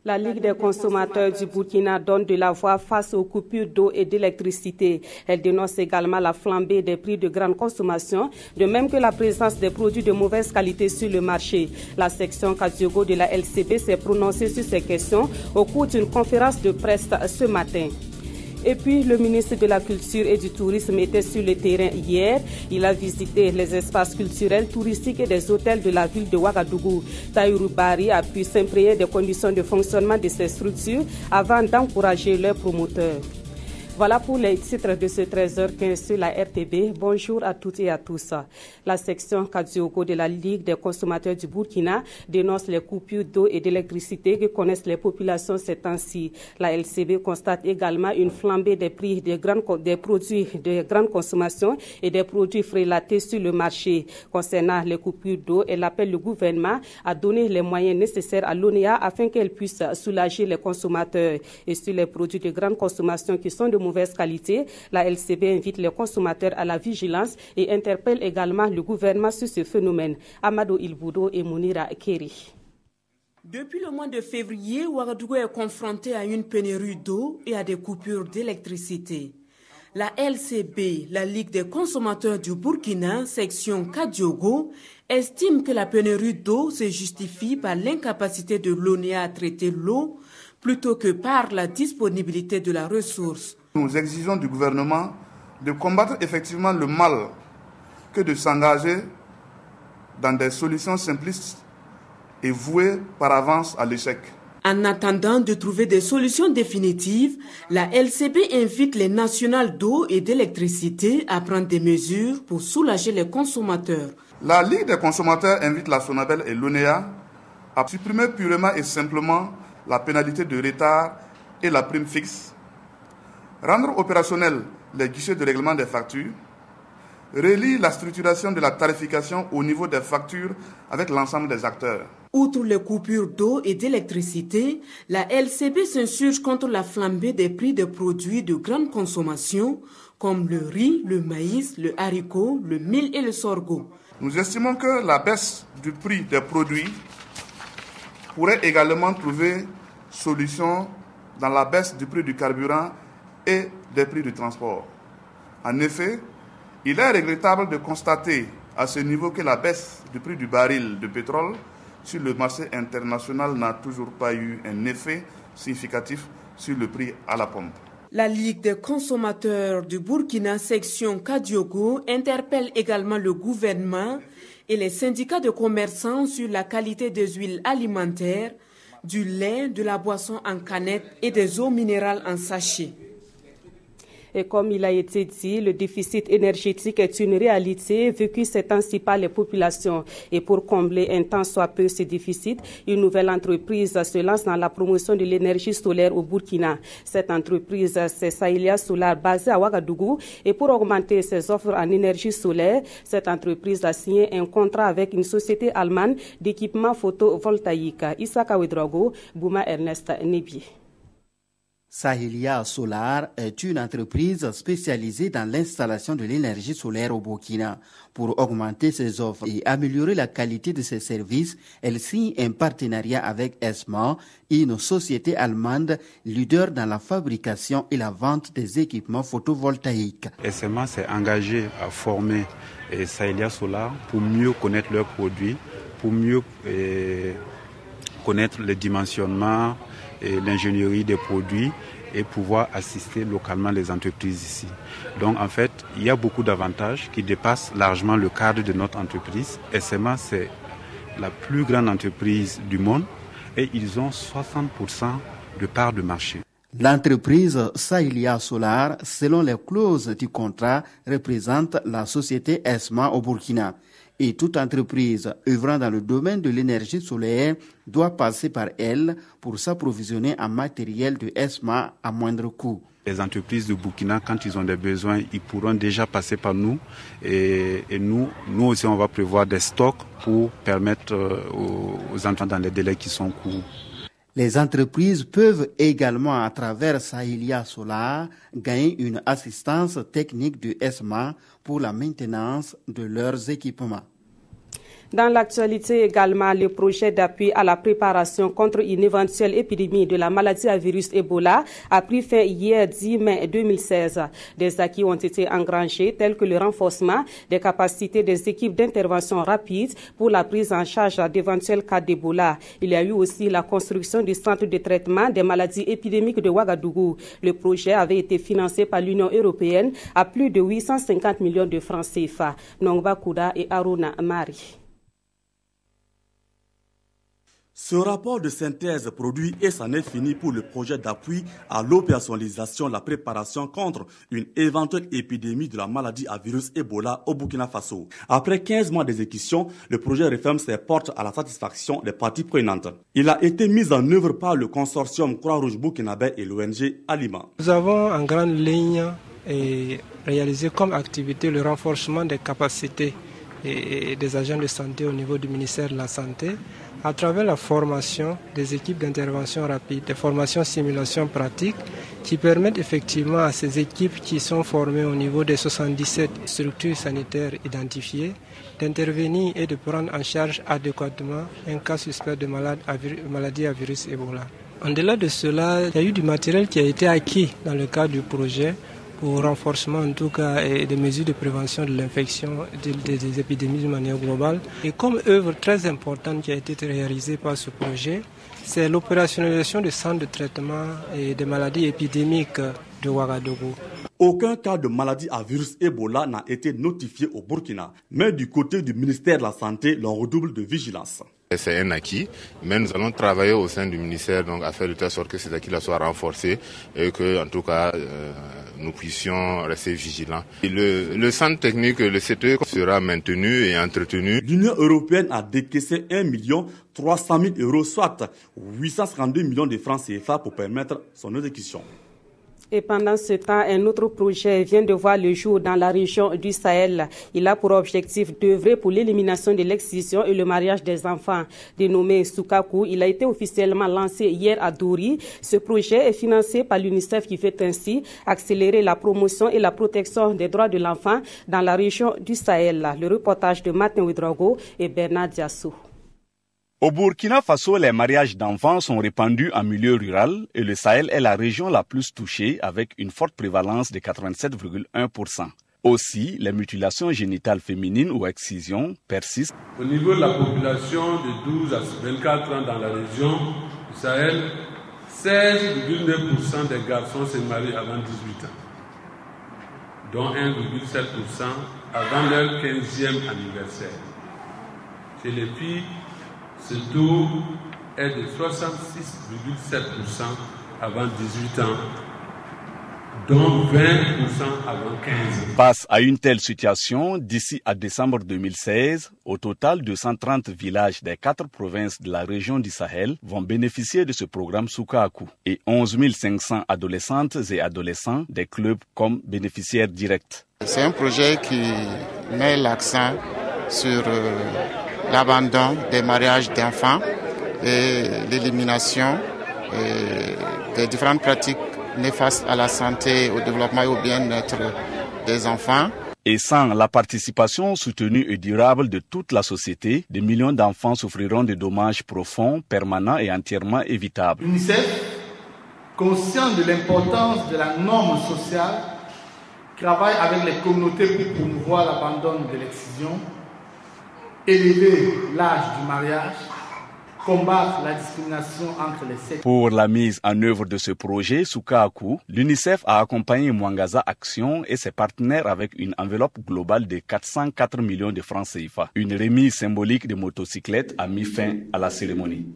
La Ligue des consommateurs du Burkina donne de la voix face aux coupures d'eau et d'électricité. Elle dénonce également la flambée des prix de grande consommation, de même que la présence des produits de mauvaise qualité sur le marché. La section Kadiogo de la LCB s'est prononcée sur ces questions au cours d'une conférence de presse ce matin. Et puis, le ministre de la Culture et du Tourisme était sur le terrain hier. Il a visité les espaces culturels, touristiques et des hôtels de la ville de Ouagadougou. Tahirou Bari a pu s'imprégner des conditions de fonctionnement de ces structures avant d'encourager leurs promoteurs. Voilà pour les titres de ce 13h15 sur la RTB. Bonjour à toutes et à tous. La section Kadiogo de la Ligue des consommateurs du Burkina dénonce les coupures d'eau et d'électricité que connaissent les populations ces temps-ci. La LCB constate également une flambée des prix des produits de grande consommation et des produits frélatés sur le marché. Concernant les coupures d'eau, elle appelle le gouvernement à donner les moyens nécessaires à l'ONEA afin qu'elle puisse soulager les consommateurs. Et sur les produits de grande consommation qui sont de mauvaise qualité, la LCB invite les consommateurs à la vigilance et interpelle également le gouvernement sur ce phénomène. Amado Ilboudo et Mounira Keri. Depuis le mois de février, Ouagadougou est confronté à une pénurie d'eau et à des coupures d'électricité. La LCB, la Ligue des consommateurs du Burkina, section Kadiogo, estime que la pénurie d'eau se justifie par l'incapacité de l'ONEA à traiter l'eau plutôt que par la disponibilité de la ressource. Nous exigeons du gouvernement de combattre effectivement le mal que de s'engager dans des solutions simplistes et vouées par avance à l'échec. En attendant de trouver des solutions définitives, la LCB invite les nationales d'eau et d'électricité à prendre des mesures pour soulager les consommateurs. La Ligue des consommateurs invite la SONABEL et l'ONEA à supprimer purement et simplement la pénalité de retard et la prime fixe, rendre opérationnels les guichets de règlement des factures, relire la structuration de la tarification au niveau des factures avec l'ensemble des acteurs. Outre les coupures d'eau et d'électricité, la LCB s'insurge contre la flambée des prix de produits de grande consommation comme le riz, le maïs, le haricot, le mil et le sorgho. Nous estimons que la baisse du prix des produits pourrait également trouver solution dans la baisse du prix du carburant et des prix du transport. En effet, il est regrettable de constater à ce niveau que la baisse du prix du baril de pétrole sur le marché international n'a toujours pas eu un effet significatif sur le prix à la pompe. La Ligue des consommateurs du Burkina, section Kadiogo, interpelle également le gouvernement et les syndicats de commerçants sur la qualité des huiles alimentaires, du lait, de la boisson en canette et des eaux minérales en sachet. Et comme il a été dit, le déficit énergétique est une réalité vécue ces temps-ci par les populations. Et pour combler un tant soit peu ce déficit, une nouvelle entreprise se lance dans la promotion de l'énergie solaire au Burkina. Cette entreprise, c'est Sahilia Solar, basée à Ouagadougou. Et pour augmenter ses offres en énergie solaire, cette entreprise a signé un contrat avec une société allemande d'équipement photovoltaïque. Issa Kawedrogo, Bouma Ernest Nebi. Sahilia Solar est une entreprise spécialisée dans l'installation de l'énergie solaire au Burkina. Pour augmenter ses offres et améliorer la qualité de ses services, elle signe un partenariat avec ESMA, une société allemande leader dans la fabrication et la vente des équipements photovoltaïques. ESMA s'est engagé à former Sahilia Solar pour mieux connaître leurs produits, pour mieux connaître le dimensionnement et l'ingénierie des produits et pouvoir assister localement les entreprises ici. Donc en fait, il y a beaucoup d'avantages qui dépassent largement le cadre de notre entreprise. SMA, c'est la plus grande entreprise du monde et ils ont 60% de part de marché. L'entreprise Sahilia Solar, selon les clauses du contrat, représente la société ESMA au Burkina. Et toute entreprise œuvrant dans le domaine de l'énergie solaire doit passer par elle pour s'approvisionner en matériel de ESMA à moindre coût. Les entreprises de Burkina, quand ils ont des besoins, ils pourront déjà passer par nous. Et nous aussi, on va prévoir des stocks pour permettre aux entrants dans les délais qui sont courts. Les entreprises peuvent également, à travers Sahilia Solar, gagner une assistance technique de ESMA pour la maintenance de leurs équipements. Dans l'actualité également, le projet d'appui à la préparation contre une éventuelle épidémie de la maladie à virus Ebola a pris fin hier 10 mai 2016. Des acquis ont été engrangés tels que le renforcement des capacités des équipes d'intervention rapide pour la prise en charge d'éventuels cas d'Ebola. Il y a eu aussi la construction du centre de traitement des maladies épidémiques de Ouagadougou. Le projet avait été financé par l'Union européenne à plus de 850 millions de francs CFA. Nongba Kouda et Aruna Mari. Ce rapport de synthèse produit et c'en est fini pour le projet d'appui à l'opérationnalisation de la préparation contre une éventuelle épidémie de la maladie à virus Ebola au Burkina Faso. Après 15 mois d'exécution, le projet referme ses portes à la satisfaction des parties prenantes. Il a été mis en œuvre par le consortium Croix-Rouge burkinabé et l'ONG Alima. Nous avons en grande ligne réalisé comme activité le renforcement des capacités des agents de santé au niveau du ministère de la Santé, à travers la formation des équipes d'intervention rapide, des formations simulation pratiques qui permettent effectivement à ces équipes qui sont formées au niveau des 77 structures sanitaires identifiées d'intervenir et de prendre en charge adéquatement un cas suspect de maladie à virus Ebola. En-delà de cela, il y a eu du matériel qui a été acquis dans le cadre du projet pour renforcement en tout cas des mesures de prévention de l'infection des épidémies de manière globale. Et comme œuvre très importante qui a été réalisée par ce projet, c'est l'opérationnalisation du centre de traitement des maladies épidémiques de Ouagadougou. Aucun cas de maladie à virus Ebola n'a été notifié au Burkina, mais du côté du ministère de la Santé, l'on redouble de vigilance. C'est un acquis, mais nous allons travailler au sein du ministère donc, à faire de telle sorte que ces acquis-là soient renforcés et que, en tout cas, nous puissions rester vigilants. Et le centre technique, le CTE, sera maintenu et entretenu. L'Union européenne a décaissé 1 300 000 €, soit 852 millions de francs CFA pour permettre son exécution. Et pendant ce temps, un autre projet vient de voir le jour dans la région du Sahel. Il a pour objectif d'œuvrer pour l'élimination de l'excision et le mariage des enfants. Dénommé Soukakou, il a été officiellement lancé hier à Douri. Ce projet est financé par l'UNICEF qui fait ainsi accélérer la promotion et la protection des droits de l'enfant dans la région du Sahel. Le reportage de Martin Ouedraogo et Bernard Diassou. Au Burkina Faso, les mariages d'enfants sont répandus en milieu rural et le Sahel est la région la plus touchée avec une forte prévalence de 87,1%. Aussi, les mutilations génitales féminines ou excisions persistent. Au niveau de la population de 12 à 24 ans dans la région du Sahel, 16,9% des garçons se marient avant 18 ans, dont 1,7% avant leur 15e anniversaire. Chez les filles, ce taux est de 66,7% avant 18 ans, dont 20% avant 15 ans. Face à une telle situation, d'ici à décembre 2016, au total 230 villages des 4 provinces de la région du Sahel vont bénéficier de ce programme Soukakou et 11 500 adolescentes et adolescents des clubs comme bénéficiaires directs. C'est un projet qui met l'accent sur l'abandon des mariages d'enfants et l'élimination des différentes pratiques néfastes à la santé, au développement et au bien-être des enfants. Et sans la participation soutenue et durable de toute la société, des millions d'enfants souffriront de dommages profonds, permanents et entièrement évitables. L'UNICEF, conscient de l'importance de la norme sociale, travaille avec les communautés pour promouvoir l'abandon de l'excision, élever l'âge du mariage, combattre la discrimination entre les sexes. Pour la mise en œuvre de ce projet Soukakou, l'UNICEF a accompagné Mwangaza Action et ses partenaires avec une enveloppe globale de 404 millions de francs CFA. Une remise symbolique de motocyclettes a mis fin à la cérémonie.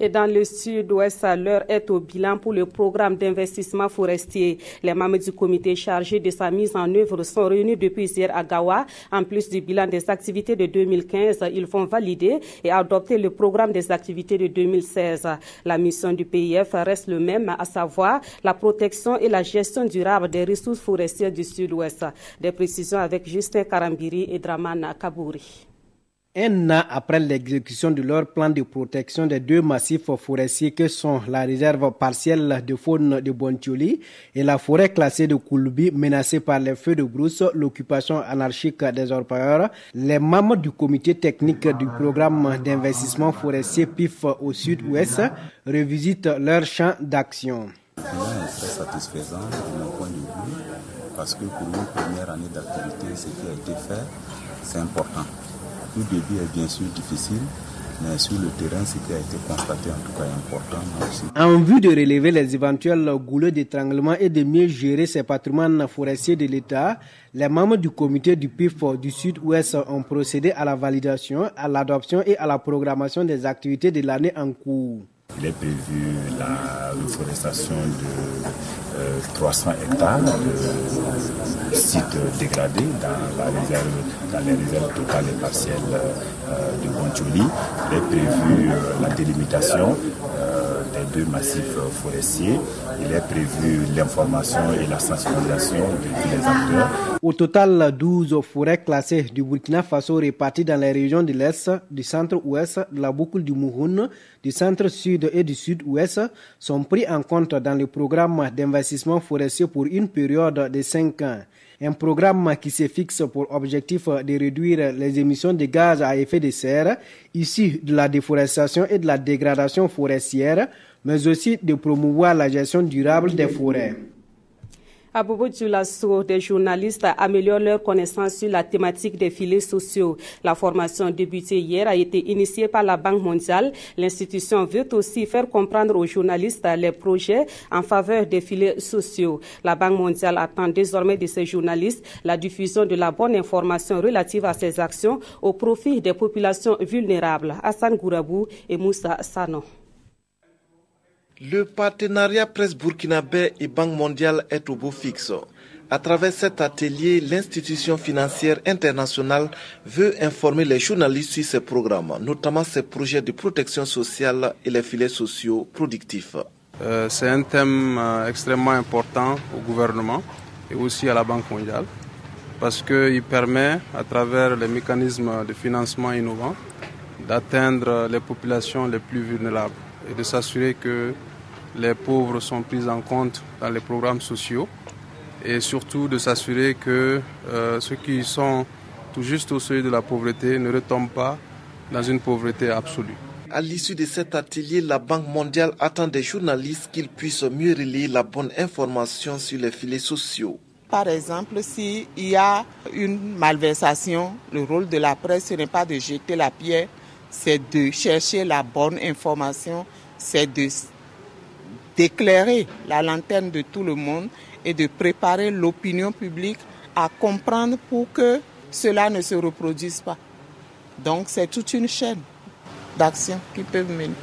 Et dans le sud-ouest, l'heure est au bilan pour le programme d'investissement forestier. Les membres du comité chargé de sa mise en œuvre sont réunis depuis hier à Gawa. En plus du bilan des activités de 2015, ils vont valider et adopter le programme des activités de 2016. La mission du PIF reste le même, à savoir la protection et la gestion durable des ressources forestières du sud-ouest. Des précisions avec Justin Karambiri et Draman Kabouri. Un an après l'exécution de leur plan de protection des deux massifs forestiers que sont la réserve partielle de faune de Bontioli et la forêt classée de Koulbi menacée par les feux de brousse, l'occupation anarchique des orpailleurs, les membres du comité technique du programme d'investissement forestier PIF au sud-ouest revisitent leur champ d'action. Le bilan est très satisfaisant de mon point de vue parce que pour une première année d'activité, ce qui a été fait, c'est important. Le début est bien sûr difficile, mais sur le terrain, ce qui a été constaté en tout cas est important aussi. En vue de relever les éventuels goulets d'étranglement et de mieux gérer ces patrimoines forestiers de l'État, les membres du comité du PIF du Sud-Ouest ont procédé à la validation, à l'adoption et à la programmation des activités de l'année en cours. Il est prévu la reforestation de 300 hectares de sites dégradés dans les réserves totales et partielles de Bontioli. Il est prévu la délimitation des deux massifs forestiers. Il est prévu l'information et la sensibilisation de tous les acteurs. Au total, 12 forêts classées du Burkina Faso réparties dans les régions de l'Est, du centre-ouest, de la boucle du Mouhoun, du centre-sud et du sud-ouest sont pris en compte dans le programme d'investissement forestier pour une période de 5 ans. Un programme qui se fixe pour objectif de réduire les émissions de gaz à effet de serre issues de la déforestation et de la dégradation forestière, mais aussi de promouvoir la gestion durable des forêts. À Bobo Dioulasso, des journalistes améliorent leurs connaissances sur la thématique des filets sociaux. La formation débutée hier a été initiée par la Banque mondiale. L'institution veut aussi faire comprendre aux journalistes les projets en faveur des filets sociaux. La Banque mondiale attend désormais de ces journalistes la diffusion de la bonne information relative à ces actions au profit des populations vulnérables. Hassan Gourabou et Moussa Sano. Le partenariat presse burkinabé et Banque mondiale est au beau fixe. À travers cet atelier, l'institution financière internationale veut informer les journalistes sur ses programmes, notamment ses projets de protection sociale et les filets sociaux productifs. C'est un thème extrêmement important au gouvernement et aussi à la Banque mondiale parce qu'il permet, à travers les mécanismes de financement innovants, d'atteindre les populations les plus vulnérables et de s'assurer que les pauvres sont pris en compte dans les programmes sociaux et surtout de s'assurer que ceux qui sont tout juste au seuil de la pauvreté ne retombent pas dans une pauvreté absolue. À l'issue de cet atelier, la Banque mondiale attend des journalistes qu'ils puissent mieux relayer la bonne information sur les filets sociaux. Par exemple, s'il y a une malversation, le rôle de la presse, ce n'est pas de jeter la pierre, c'est de chercher la bonne information, c'est d'éclairer la lanterne de tout le monde et de préparer l'opinion publique à comprendre pour que cela ne se reproduise pas. Donc c'est toute une chaîne d'actions qui peuvent mener.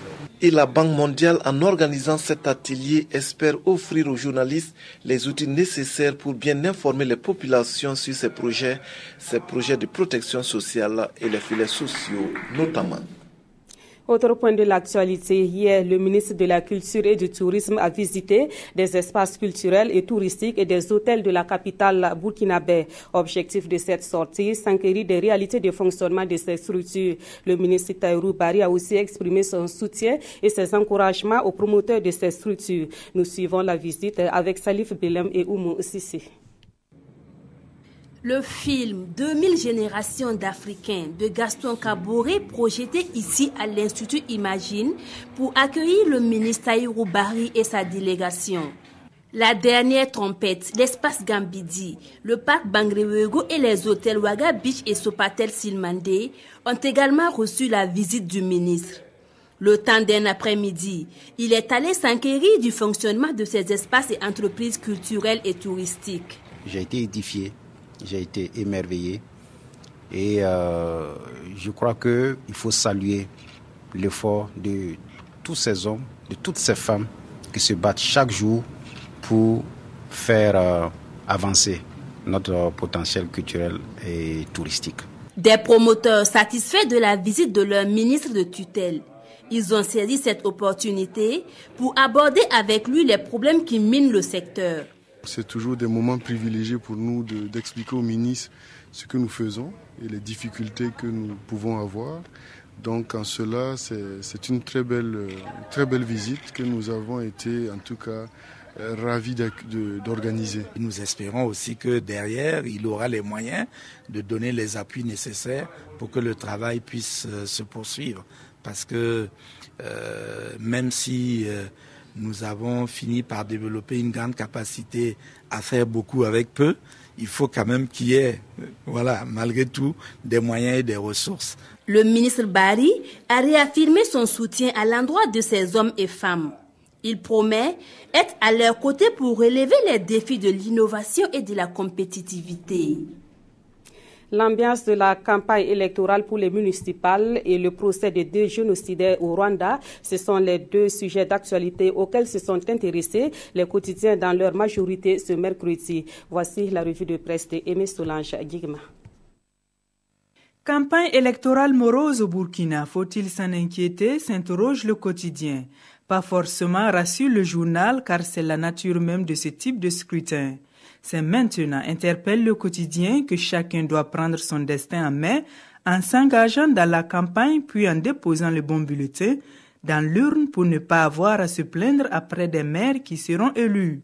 Et la Banque mondiale, en organisant cet atelier, espère offrir aux journalistes les outils nécessaires pour bien informer les populations sur ces projets de protection sociale et les filets sociaux notamment. Autre point de l'actualité, hier, le ministre de la Culture et du Tourisme a visité des espaces culturels et touristiques et des hôtels de la capitale burkinabé. Objectif de cette sortie, s'enquérir des réalités de fonctionnement de ces structures. Le ministre Tahirou Barry a aussi exprimé son soutien et ses encouragements aux promoteurs de ces structures. Nous suivons la visite avec Salif Belem et Oumou Sissi. Le film 2000 générations d'Africains de Gaston Kaboré, projeté ici à l'Institut Imagine pour accueillir le ministre Tahirou Barry et sa délégation. La dernière trompette, l'espace Gambidi, le parc Bangrewego et les hôtels Ouaga Beach et Sopatel Silmandé ont également reçu la visite du ministre. Le temps d'un après-midi, il est allé s'enquérir du fonctionnement de ces espaces et entreprises culturelles et touristiques. J'ai été édifié. J'ai été émerveillé et je crois qu'il faut saluer l'effort de tous ces hommes, de toutes ces femmes qui se battent chaque jour pour faire avancer notre potentiel culturel et touristique. Des promoteurs satisfaits de la visite de leur ministre de tutelle. Ils ont saisi cette opportunité pour aborder avec lui les problèmes qui minent le secteur. C'est toujours des moments privilégiés pour nous d'expliquer au ministre ce que nous faisons et les difficultés que nous pouvons avoir. Donc en cela, c'est une très belle visite que nous avons été en tout cas ravis d'organiser. Nous espérons aussi que derrière, il aura les moyens de donner les appuis nécessaires pour que le travail puisse se poursuivre. Parce que même si nous avons fini par développer une grande capacité à faire beaucoup avec peu, il faut quand même qu'il y ait, malgré tout, des moyens et des ressources. Le ministre Barry a réaffirmé son soutien à l'endroit de ces hommes et femmes. Il promet être à leur côté pour relever les défis de l'innovation et de la compétitivité. L'ambiance de la campagne électorale pour les municipales et le procès des 2 génocidaires au Rwanda, ce sont les 2 sujets d'actualité auxquels se sont intéressés les quotidiens dans leur majorité ce mercredi. Voici la revue de presse de Aimé Solange Guigma. Campagne électorale morose au Burkina, faut-il s'en inquiéter, s'interroge le quotidien. Pas forcément, rassure le journal, car c'est la nature même de ce type de scrutin. C'est maintenant, interpelle le quotidien, que chacun doit prendre son destin en main en s'engageant dans la campagne puis en déposant le bon bulletin dans l'urne pour ne pas avoir à se plaindre après des maires qui seront élus.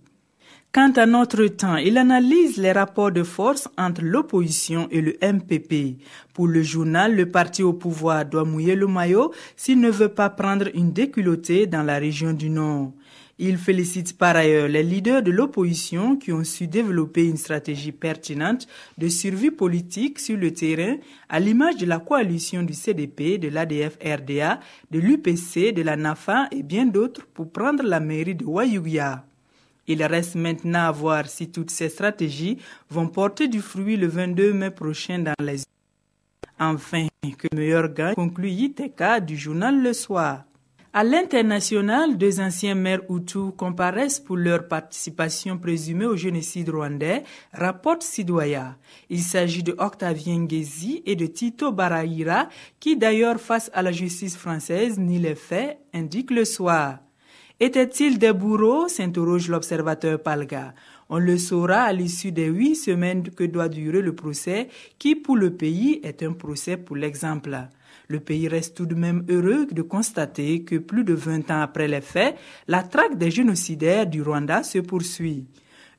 Quant à notre temps, il analyse les rapports de force entre l'opposition et le MPP. Pour le journal, le parti au pouvoir doit mouiller le maillot s'il ne veut pas prendre une déculottée dans la région du Nord. Il félicite par ailleurs les leaders de l'opposition qui ont su développer une stratégie pertinente de survie politique sur le terrain, à l'image de la coalition du CDP, de l'ADF-RDA, de l'UPC, de la NAFA et bien d'autres pour prendre la mairie de Wayouya. Il reste maintenant à voir si toutes ces stratégies vont porter du fruit le 22 mai prochain dans les... Enfin, que meilleur gain, conclut Yiteka du journal Le Soir. À l'international, 2 anciens maires Hutus comparaissent pour leur participation présumée au génocide rwandais, rapporte Sidoya. Il s'agit de Octavien Ngezi et de Tito Barahira, qui d'ailleurs face à la justice française nient les faits, indique Le Soir. Étaient-ils des bourreaux, s'interroge l'observateur Palga. On le saura à l'issue des 8 semaines que doit durer le procès, qui pour le pays est un procès pour l'exemple. Le pays reste tout de même heureux de constater que plus de 20 ans après les faits, la traque des génocidaires du Rwanda se poursuit.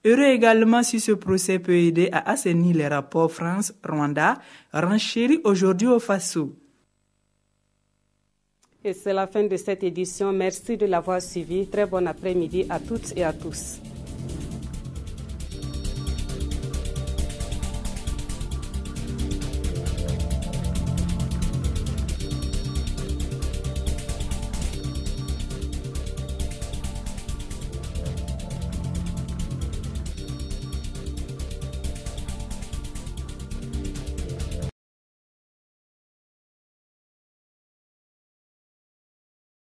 Heureux également si ce procès peut aider à assainir les rapports France-Rwanda, renchéris aujourd'hui au Faso. Et c'est la fin de cette édition. Merci de l'avoir suivi. Très bon après-midi à toutes et à tous.